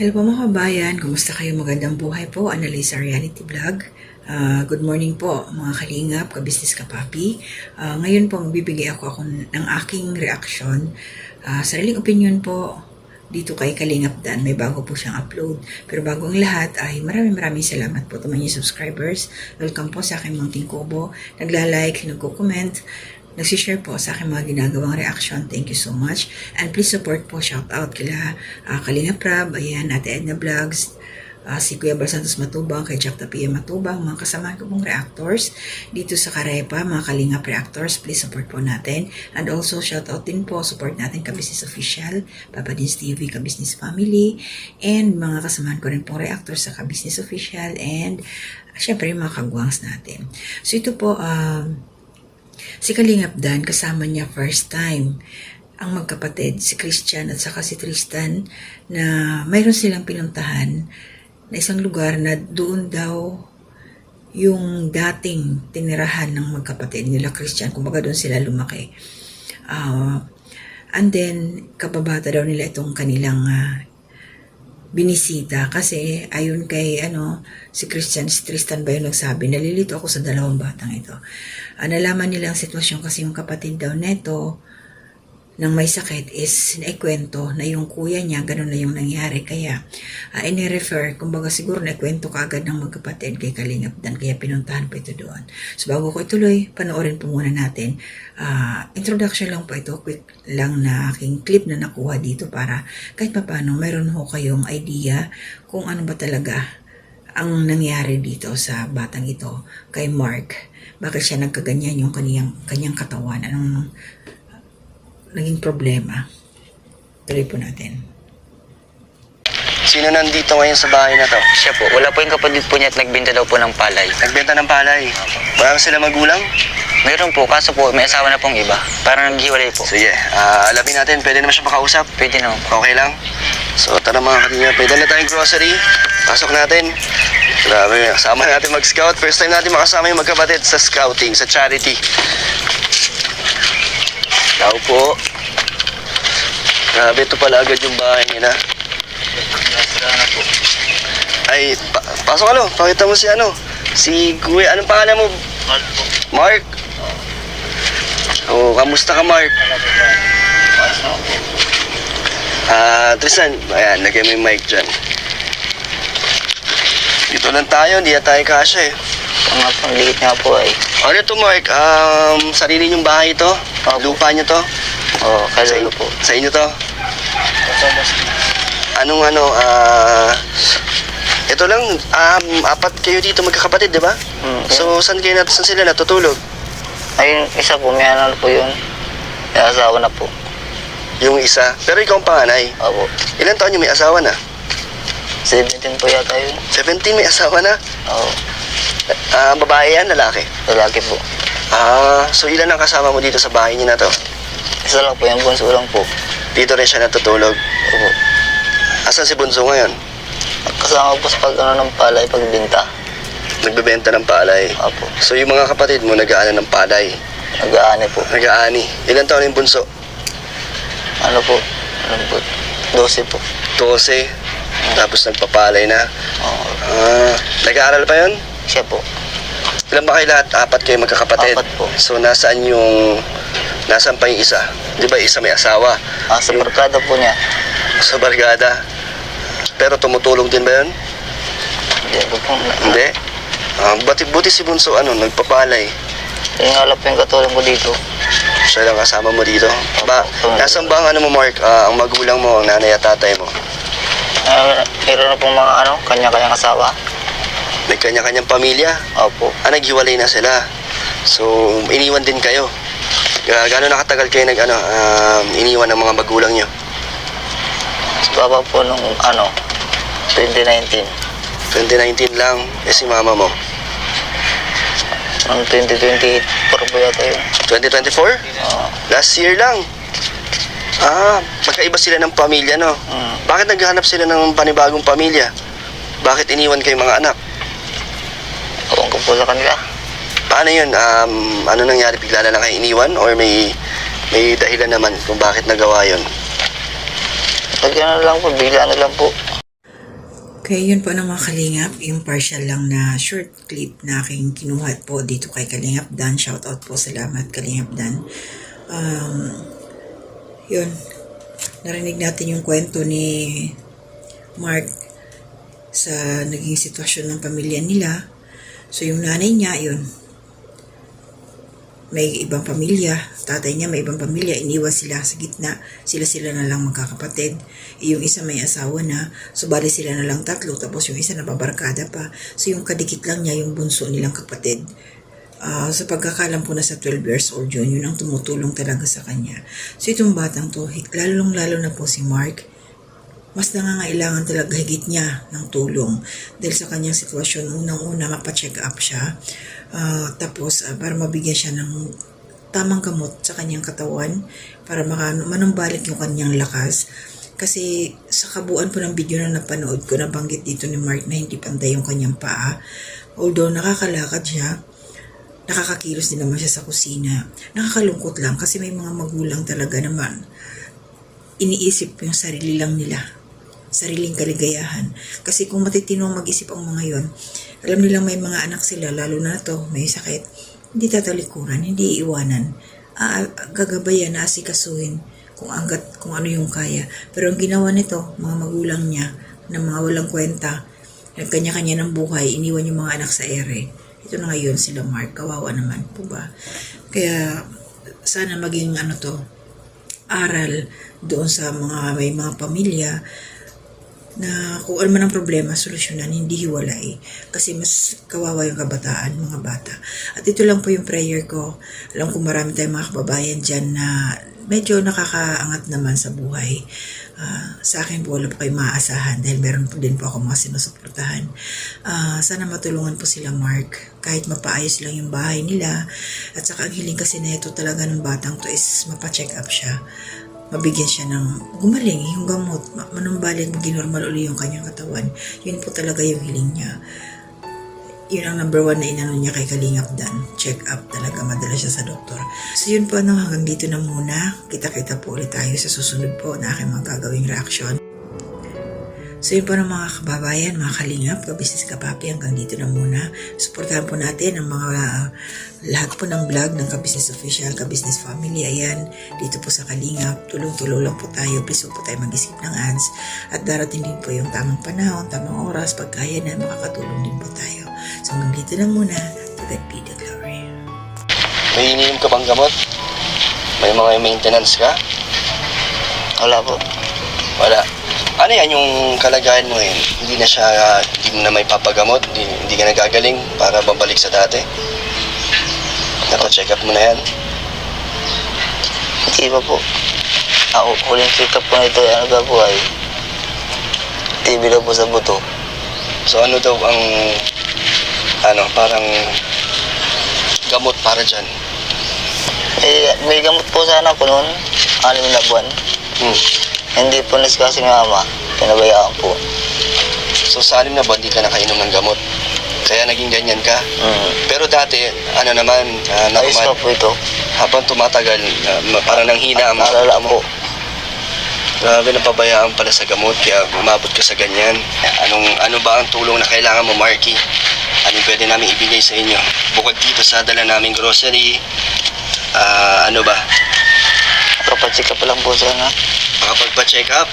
Hello po mga kabayan, kumusta kayo? Magandang buhay po, Annalisa Reality Vlog. Good morning po mga kalingap, kabisnes kapapi. Ngayon po magbibigay ako ng aking reaksyon. Sariling opinion po dito kay Kalingap Dan. May bago po siyang upload. Pero bago ang lahat ay maraming salamat po sa mga subscribers. Welcome po sa aking munting kubo. Nagla-like, nagko-comment, nagsishare po sa aking mga ginagawang reaction. Thank you so much. And please support po, shout out kila Kalingap Rab, ayan, Ate Edna Vlogs, si Kuya Bal Santos Matubang, kay Jack Tapia Matubang, mga kasama ko pong reactors dito sa Karepa, mga Kalingap reactors, please support po natin. And also shout out din po, support natin Kabisnes Official, Papa Dins TV, Kabisnes Family, and mga kasamahan ko rin pong reactors sa Kabisnes Official, and syempre yung mga kagwangs natin. So ito po, si Kalingap Dan, kasama niya first time ang magkapatid, si Christian at saka si Tristan, na mayroon silang pinuntahan na isang lugar na doon daw yung dating tinirahan ng magkapatid nila Christian. Kumbaga doon sila lumaki. And then, kababata daw nila itong kanilang binisita kasi ayon kay si Christian, si Tristan ba yung nagsabi, nalilito ako sa dalawang batang ito. Nalaman nila ang sitwasyon kasi yung kapatid daw neto nang may sakit is naikwento na yung kuya niya ganun na yung nangyari, kaya ini-refer, kumbaga siguro naikwento kaagad ng magkapatid kay Kalingap Dan, kaya pinuntahan po ito doon. So bago ko ituloy, panoorin po muna natin. Introduction lang po ito, quick lang na aking clip na nakuha dito para kahit paano mayroon ho kayong idea kung ano ba talaga ang nangyari dito sa batang ito kay Mark. Bakit siya nagkaganyan yung kanyang katawan, anong naging problema. Tuloy po natin. Sino nandito ngayon sa bahay na to? Siya po. Wala po yung kapatid po niya at nagbenta daw po ng palay. Nagbenta ng palay. Wala ba sila magulang? Meron po, kaso po may asawa na pong iba. Parang naghiwalay po. Sige, alamin natin. Pwede naman siya makausap? Pwede naman po. Okay lang? So tara mga kanina, may dala tayong grocery. Pasok natin. Grabe, kasama natin mag-scout. First time natin makasama yung magkapatid sa scouting, sa charity. Tao po. Grabe, ito pala agad yung bahay nila. Ay, pasok pakita mo si Kuya, anong pangalan mo? Mark po. Mark? Oh, kamusta ka, Mark? Tristan, ayan, lagay mo yung mic dyan. Dito lang tayo, hindi na tayo kasya eh. Ang liit nga po ay. Ano to, Mark? Sarili niyong bahay to? Lupa niyo to? Oo, kalulu po. Sa inyo to? Ito lang, apat kayo dito magkakapatid, di ba? So, saan sila natutulog? Ayun, isa po, may ano po yun. May asawa na po. Yung isa. Pero ikaw ang panganay. Opo. Ilan taon yung may asawa na? 17 po yata yun. 17 may asawa na? Oo. Babae yan, lalaki? Lalaki po. So ilan ang kasama mo dito sa bahay niyo na to? Isa lang po, yung bunso lang po. Dito rin siya natutulog? Opo. Asan si Bunso ngayon? Kasama po sa ng palay, pagbinta. Nagbebenta ng palay? Opo. So yung mga kapatid mo nag-aano ng palay? Nag-aani po. Nag-aani. Ilan taon yung Bunso? Ano po? 12 po. 12. Tapos nagpapalay na. Oo. Nag-aaral pa yun? Siya po. Ilan ba kayo lahat? Apat kayo magkakapatid? Apat po. So nasaan pa yung isa? Di ba isa may asawa? Sa barkada po niya. Sa barkada. Pero tumutulong din ba yun? Hindi po po. Hindi. Buti si Bunso nagpapalay. Yung nga lang po yung katulong ko dito. Siya lang kasama mo dito. Nasaan ba ang Mark? Ang magulang mo, ang nanay at tatay mo? Meron na pong mga kanya-kanyang asawa. May kanya-kanyang pamilya? Opo. Naghiwalay na sila. So, iniwan din kayo. Gano'n nakatagal kayo iniwan ng mga magulang nyo? Si Papa po nung 2019. 2019 lang. Si mama mo? Noong 2024 po yata yun. 2024? Last year lang. Magkaiba sila ng pamilya, no? Bakit naghahanap sila ng panibagong pamilya? Bakit iniwan kayo mga anak? Ewan ko po sa kanila. Paano yun? Ano nangyari? Bigla na lang kayo iniwan? Or may dahilan naman kung bakit nagawa yun? Pag ano lang po, bigla na lang po. Kaya yun po ng mga Kalingap, yung partial lang na short clip na aking kinuha po dito kay Kalingap Dan. Shout out po, salamat Kalingap Dan. Yun, narinig natin yung kwento ni Mark sa naging sitwasyon ng pamilya nila. So yung nanay niya, yun, may ibang pamilya, tatay niya may ibang pamilya, iniwan sila sa gitna, sila na lang magkakapatid. Yung isa may asawa na, so bali sila na lang tatlo, tapos yung isa nababarkada pa. So yung kadikit lang niya, yung bunso nilang kapatid. Sa pagkakalam ko na sa 12 years old yun ang tumutulong talaga sa kanya. So itong batang to, lalong-lalo na po si Mark, mas nangangailangan talaga higit niya ng tulong dahil sa kanyang sitwasyon. Unang-una, mapacheck up siya. Tapos, para mabigyan siya ng tamang gamot sa kanyang katawan para manumbalik yung kanyang lakas. Kasi sa kabuuan po ng video na napanood ko, nabanggit dito ni Mark na hindi pantay yung kanyang paa. Although nakakalakad siya, nakakakilos din naman siya sa kusina. Nakakalungkot lang kasi may mga magulang talaga naman iniisip yung sarili lang nila, sariling kaligayahan. Kasi kung matitino mag-isip ang mga yon, alam nilang may mga anak sila, lalo na to, may sakit, hindi tatalikuran, hindi iiwanan, gagabayan, asikasuhin kung ano yung kaya. Pero ang ginawa nito, mga magulang niya, na mga walang kwenta, nagkanya-kanya ng buhay, iniwan yung mga anak sa ere. Ito na ngayon sila Mark, kawawa naman po ba? Kaya sana maging aral doon sa may mga pamilya na kung ano man ang problema, solusyonan, hindi hiwalay. Kasi mas kawawa yung kabataan, mga bata. At ito lang po yung prayer ko. Alam ko marami tayong mga kababayan dyan na medyo nakakaangat naman sa buhay. Sa akin po, wala po kayo maaasahan dahil meron po din po ako mga sinusuportahan. Sana matulungan po sila Mark. Kahit mapaayos lang yung bahay nila. At saka ang hiling kasi na ito talaga ng batang to is mapacheck up siya. Mabigyan siya ng gumaling, yung gamot, manumbalik, maginormal uli yung kanyang katawan. Yun po talaga yung hiling niya. Yun ang number 1 na inano niya kay Kalingap Dan. Check up talaga, madala siya sa doktor. So yun po hanggang dito na muna. Kita-kita po ulit tayo sa susunod po na aking mga gagawing reaction. So yun po ng mga kababayan, mga Kalingap, ka-business ka-papi, hanggang dito na muna. Suportahan po natin ang mga lahat po ng vlog ng ka-business official, ka-business family. Ayan, dito po sa Kalingap, tulong-tulong lang po tayo. Please po tayo mag-isip ng ads. At darating din po yung tamang panahon, tamang oras, pagkaya na makakatulong din po tayo. So hanggang dito na muna. To God be the glory. May ininom ka bang gamot? May mga maintenance ka? Wala po. Wala. Ano yan yung kalagayan mo ngayon? Hindi mo na may papagamot? Hindi ka nagagaling para babalik sa dati? Check up mo na yan? Hindi pa po. Ako, huling check up po nito, po ay TB daw po sa buto. So ano daw ang parang gamot para dyan? May gamot po sana po noon, 6 na buwan. Hindi po kasi ng ama, pinabayaan po. So sa 6 na buwan, di ka nakainom ng gamot. Kaya naging ganyan ka. Pero dati, Ayos pa po ito. habang tumatagal, parang nanghina ang Naalala po. Grabe, napabayaan pala sa gamot, kaya umabot ka sa ganyan. Ano ba ang tulong na kailangan mo, Marky? Anong pwede namin ibigay sa inyo? Bukod dito sa dala naming grocery, ano ba? Kapag check up lang po sana. Makapagpa-check up?